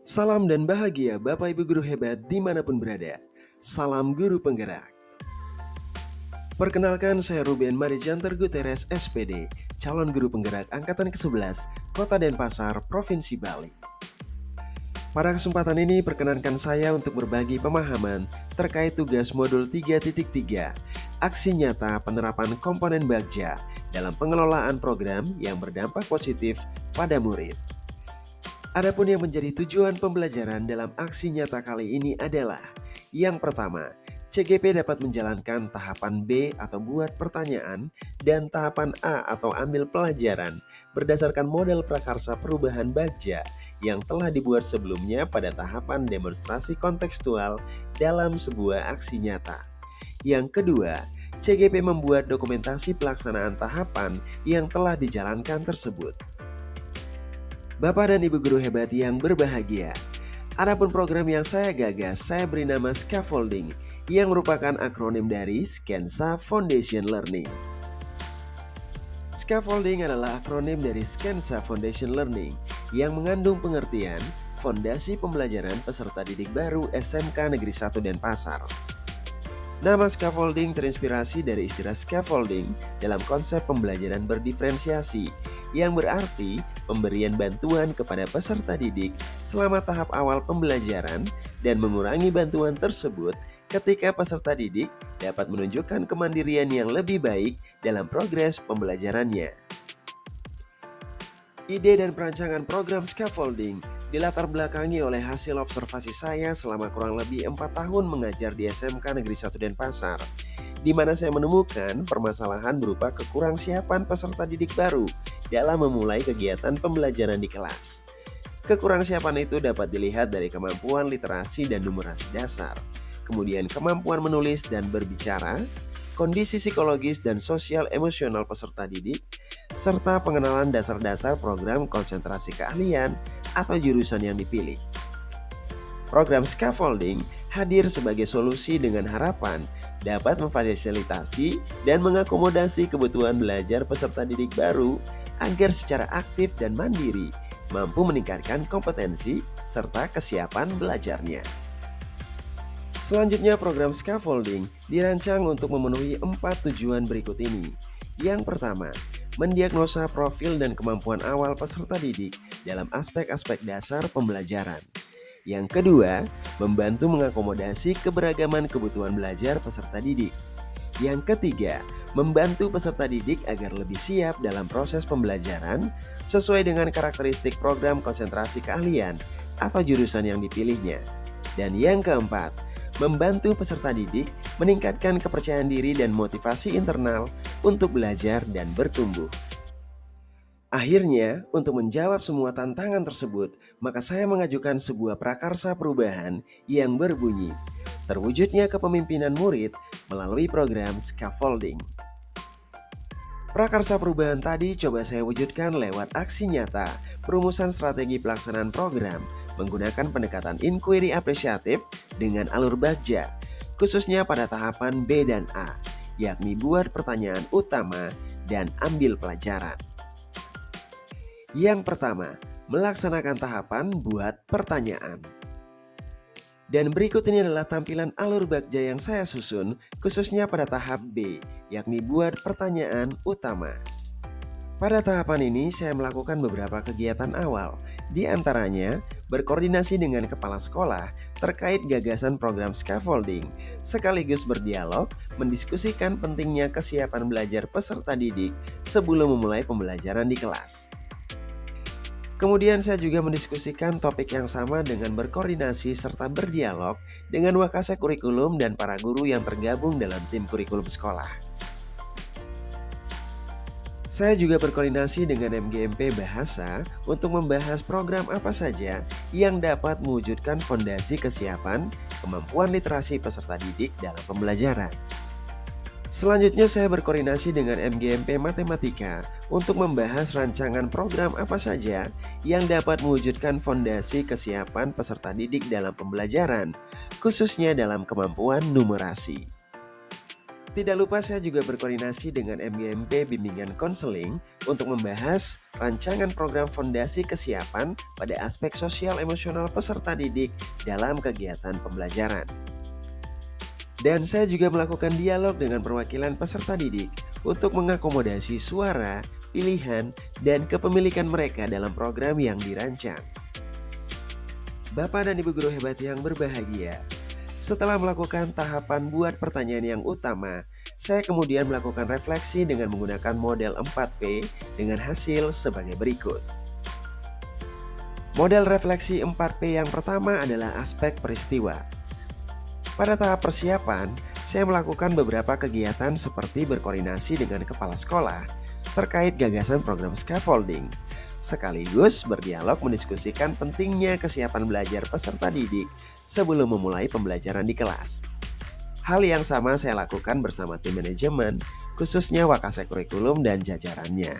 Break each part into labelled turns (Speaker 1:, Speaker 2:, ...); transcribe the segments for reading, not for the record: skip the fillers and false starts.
Speaker 1: Salam dan bahagia Bapak Ibu Guru hebat dimanapun berada. Salam Guru Penggerak. Perkenalkan saya Ruben Marijanter Guterres SPD, calon Guru Penggerak Angkatan ke-11, Kota Denpasar, Provinsi Bali. Pada kesempatan ini perkenankan saya untuk berbagi pemahaman terkait tugas modul 3.3, aksi nyata penerapan komponen Bagja dalam pengelolaan program yang berdampak positif pada murid. Adapun yang menjadi tujuan pembelajaran dalam aksi nyata kali ini adalah: yang pertama, CGP dapat menjalankan tahapan B atau buat pertanyaan dan tahapan A atau ambil pelajaran berdasarkan model prakarsa perubahan Bagja yang telah dibuat sebelumnya pada tahapan demonstrasi kontekstual dalam sebuah aksi nyata. Yang kedua, CGP membuat dokumentasi pelaksanaan tahapan yang telah dijalankan tersebut. Bapak dan Ibu Guru hebat yang berbahagia, adapun program yang saya gagas, saya beri nama Scaffolding, yang merupakan akronim dari Skensa Foundation Learning. Scaffolding adalah akronim dari Skensa Foundation Learning yang mengandung pengertian Fondasi Pembelajaran Peserta Didik Baru SMK Negeri 1 Denpasar. Nama scaffolding terinspirasi dari istilah scaffolding dalam konsep pembelajaran berdiferensiasi, yang berarti pemberian bantuan kepada peserta didik selama tahap awal pembelajaran dan mengurangi bantuan tersebut ketika peserta didik dapat menunjukkan kemandirian yang lebih baik dalam progres pembelajarannya. Ide dan perancangan program scaffolding dilatar belakangi oleh hasil observasi saya selama kurang lebih 4 tahun mengajar di SMK Negeri 1 Denpasar, di mana saya menemukan permasalahan berupa kekurangsiapan peserta didik baru dalam memulai kegiatan pembelajaran di kelas. Kekurangsiapan itu dapat dilihat dari kemampuan literasi dan numerasi dasar, kemudian kemampuan menulis dan berbicara, kondisi psikologis dan sosial emosional peserta didik, serta pengenalan dasar-dasar program konsentrasi keahlian atau jurusan yang dipilih. Program scaffolding hadir sebagai solusi dengan harapan dapat memfasilitasi dan mengakomodasi kebutuhan belajar peserta didik baru agar secara aktif dan mandiri mampu meningkatkan kompetensi serta kesiapan belajarnya. Selanjutnya, program scaffolding dirancang untuk memenuhi 4 tujuan berikut ini. Yang pertama, mendiagnosa profil dan kemampuan awal peserta didik dalam aspek-aspek dasar pembelajaran. Yang kedua, membantu mengakomodasi keberagaman kebutuhan belajar peserta didik. Yang ketiga, membantu peserta didik agar lebih siap dalam proses pembelajaran sesuai dengan karakteristik program konsentrasi keahlian atau jurusan yang dipilihnya. Dan yang keempat, membantu peserta didik meningkatkan kepercayaan diri dan motivasi internal untuk belajar dan bertumbuh. Akhirnya, untuk menjawab semua tantangan tersebut, maka saya mengajukan sebuah prakarsa perubahan yang berbunyi, terwujudnya kepemimpinan murid melalui program scaffolding. Prakarsa perubahan tadi coba saya wujudkan lewat aksi nyata, perumusan strategi pelaksanaan program, menggunakan pendekatan inquiry apresiatif dengan alur Bagja, khususnya pada tahapan B dan A, yakni buat pertanyaan utama dan ambil pelajaran. Yang pertama, melaksanakan tahapan buat pertanyaan. Dan berikut ini adalah tampilan alur Bagja yang saya susun khususnya pada tahap B, yakni buat pertanyaan utama. Pada tahapan ini saya melakukan beberapa kegiatan awal, di antaranya berkoordinasi dengan kepala sekolah terkait gagasan program scaffolding, sekaligus berdialog mendiskusikan pentingnya kesiapan belajar peserta didik sebelum memulai pembelajaran di kelas. Kemudian saya juga mendiskusikan topik yang sama dengan berkoordinasi serta berdialog dengan wakasek kurikulum dan para guru yang tergabung dalam tim kurikulum sekolah. Saya juga berkoordinasi dengan MGMP Bahasa untuk membahas program apa saja yang dapat mewujudkan fondasi kesiapan kemampuan literasi peserta didik dalam pembelajaran. Selanjutnya saya berkoordinasi dengan MGMP Matematika untuk membahas rancangan program apa saja yang dapat mewujudkan fondasi kesiapan peserta didik dalam pembelajaran, khususnya dalam kemampuan numerasi. Tidak lupa saya juga berkoordinasi dengan MGMP Bimbingan Konseling untuk membahas rancangan program fondasi kesiapan pada aspek sosial emosional peserta didik dalam kegiatan pembelajaran. Dan saya juga melakukan dialog dengan perwakilan peserta didik untuk mengakomodasi suara, pilihan, dan kepemilikan mereka dalam program yang dirancang. Bapak dan Ibu guru hebat yang berbahagia, setelah melakukan tahapan buat pertanyaan yang utama, saya kemudian melakukan refleksi dengan menggunakan model 4P dengan hasil sebagai berikut. Model refleksi 4P yang pertama adalah aspek peristiwa. Pada tahap persiapan, saya melakukan beberapa kegiatan seperti berkoordinasi dengan kepala sekolah terkait gagasan program scaffolding, sekaligus berdialog mendiskusikan pentingnya kesiapan belajar peserta didik sebelum memulai pembelajaran di kelas. Hal yang sama saya lakukan bersama tim manajemen, khususnya Wakasek Kurikulum dan jajarannya.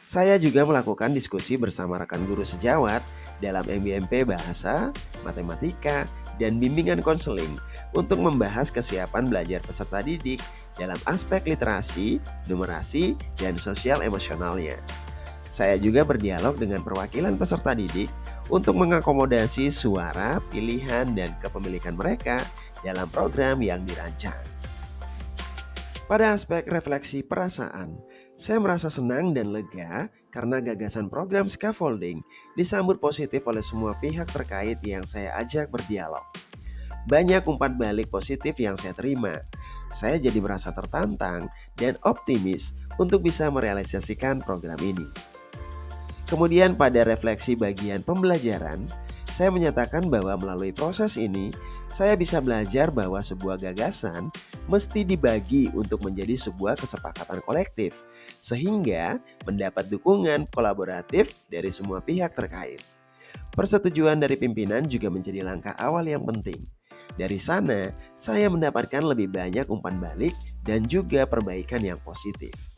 Speaker 1: Saya juga melakukan diskusi bersama rekan guru sejawat dalam MBMP Bahasa, Matematika, dan Bimbingan Konseling untuk membahas kesiapan belajar peserta didik dalam aspek literasi, numerasi, dan sosial emosionalnya. Saya juga berdialog dengan perwakilan peserta didik untuk mengakomodasi suara, pilihan, dan kepemilikan mereka dalam program yang dirancang. Pada aspek refleksi perasaan, saya merasa senang dan lega karena gagasan program scaffolding disambut positif oleh semua pihak terkait yang saya ajak berdialog. Banyak umpan balik positif yang saya terima. Saya jadi merasa tertantang dan optimis untuk bisa merealisasikan program ini. Kemudian pada refleksi bagian pembelajaran, saya menyatakan bahwa melalui proses ini, saya bisa belajar bahwa sebuah gagasan mesti dibagi untuk menjadi sebuah kesepakatan kolektif, sehingga mendapat dukungan kolaboratif dari semua pihak terkait. Persetujuan dari pimpinan juga menjadi langkah awal yang penting. Dari sana, saya mendapatkan lebih banyak umpan balik dan juga perbaikan yang positif.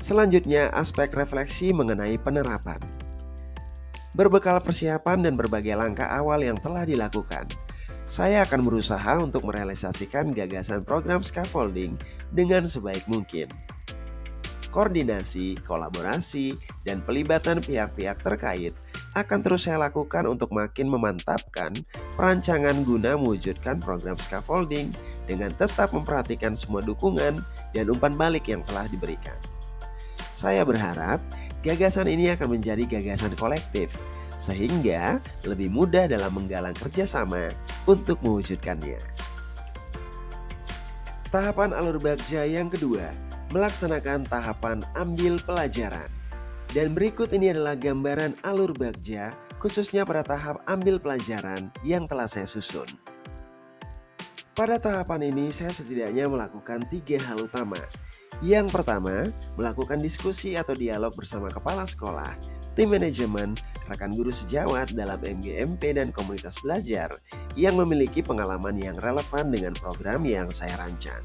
Speaker 1: Selanjutnya, aspek refleksi mengenai penerapan. Berbekal persiapan dan berbagai langkah awal yang telah dilakukan, saya akan berusaha untuk merealisasikan gagasan program scaffolding dengan sebaik mungkin. Koordinasi, kolaborasi, dan pelibatan pihak-pihak terkait akan terus saya lakukan untuk makin memantapkan perancangan guna mewujudkan program scaffolding dengan tetap memperhatikan semua dukungan dan umpan balik yang telah diberikan. Saya berharap gagasan ini akan menjadi gagasan kolektif, sehingga lebih mudah dalam menggalang kerjasama untuk mewujudkannya. Tahapan alur bagja yang kedua, melaksanakan tahapan ambil pelajaran. Dan berikut ini adalah gambaran alur bagja khususnya pada tahap ambil pelajaran yang telah saya susun. Pada tahapan ini saya setidaknya melakukan 3 hal utama. Yang pertama, melakukan diskusi atau dialog bersama kepala sekolah, tim manajemen, rekan guru sejawat dalam MGMP dan komunitas belajar yang memiliki pengalaman yang relevan dengan program yang saya rancang.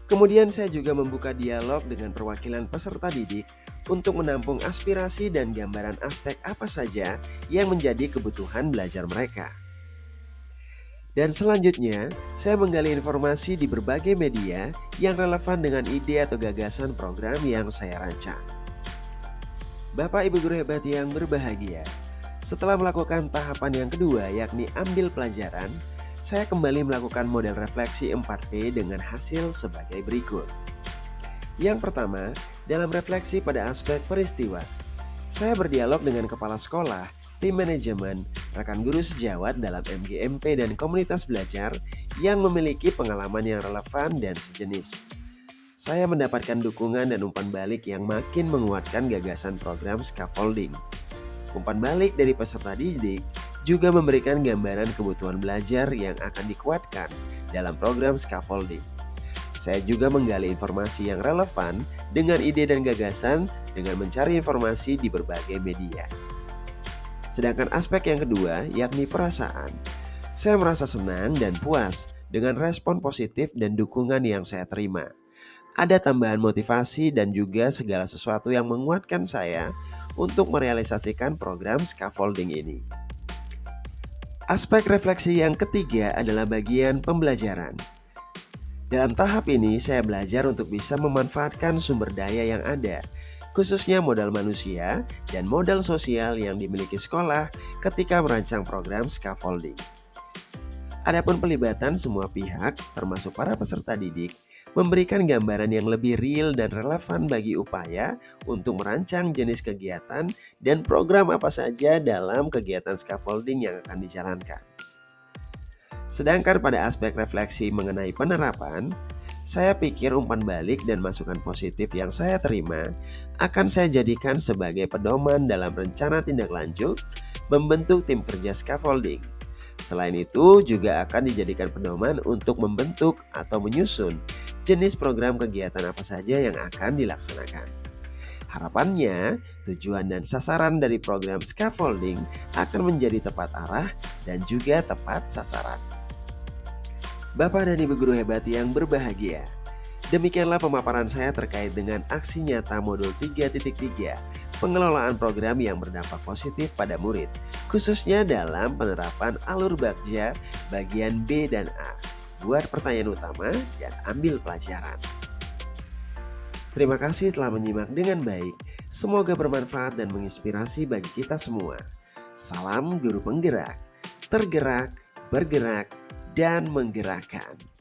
Speaker 1: Kemudian saya juga membuka dialog dengan perwakilan peserta didik untuk menampung aspirasi dan gambaran aspek apa saja yang menjadi kebutuhan belajar mereka. Dan selanjutnya, saya menggali informasi di berbagai media yang relevan dengan ide atau gagasan program yang saya rancang. Bapak Ibu guru hebat yang berbahagia, setelah melakukan tahapan yang kedua yakni ambil pelajaran, saya kembali melakukan model refleksi 4P dengan hasil sebagai berikut. Yang pertama, dalam refleksi pada aspek peristiwa, saya berdialog dengan kepala sekolah, tim manajemen, rekan guru sejawat dalam MGMP dan komunitas belajar yang memiliki pengalaman yang relevan dan sejenis. Saya mendapatkan dukungan dan umpan balik yang makin menguatkan gagasan program scaffolding. Umpan balik dari peserta didik juga memberikan gambaran kebutuhan belajar yang akan dikuatkan dalam program scaffolding. Saya juga menggali informasi yang relevan dengan ide dan gagasan dengan mencari informasi di berbagai media. Sedangkan aspek yang kedua yakni perasaan. Saya merasa senang dan puas dengan respon positif dan dukungan yang saya terima. Ada tambahan motivasi dan juga segala sesuatu yang menguatkan saya untuk merealisasikan program scaffolding ini. Aspek refleksi yang ketiga adalah bagian pembelajaran. Dalam tahap ini, saya belajar untuk bisa memanfaatkan sumber daya yang ada, khususnya modal manusia dan modal sosial yang dimiliki sekolah ketika merancang program scaffolding. Adapun pelibatan semua pihak, termasuk para peserta didik, memberikan gambaran yang lebih real dan relevan bagi upaya untuk merancang jenis kegiatan dan program apa saja dalam kegiatan scaffolding yang akan dijalankan. Sedangkan pada aspek refleksi mengenai penerapan, saya pikir umpan balik dan masukan positif yang saya terima akan saya jadikan sebagai pedoman dalam rencana tindak lanjut membentuk tim kerja scaffolding. Selain itu, juga akan dijadikan pedoman untuk membentuk atau menyusun jenis program kegiatan apa saja yang akan dilaksanakan. Harapannya, tujuan dan sasaran dari program scaffolding akan menjadi tepat arah dan juga tepat sasaran. Bapak dan Ibu guru hebat yang berbahagia, demikianlah pemaparan saya terkait dengan aksi nyata modul 3.3, pengelolaan program yang berdampak positif pada murid, khususnya dalam penerapan alur Bagja bagian B dan A. Buat pertanyaan utama dan ambil pelajaran. Terima kasih telah menyimak dengan baik. Semoga bermanfaat dan menginspirasi bagi kita semua. Salam guru penggerak, tergerak, bergerak, dan menggerakkan.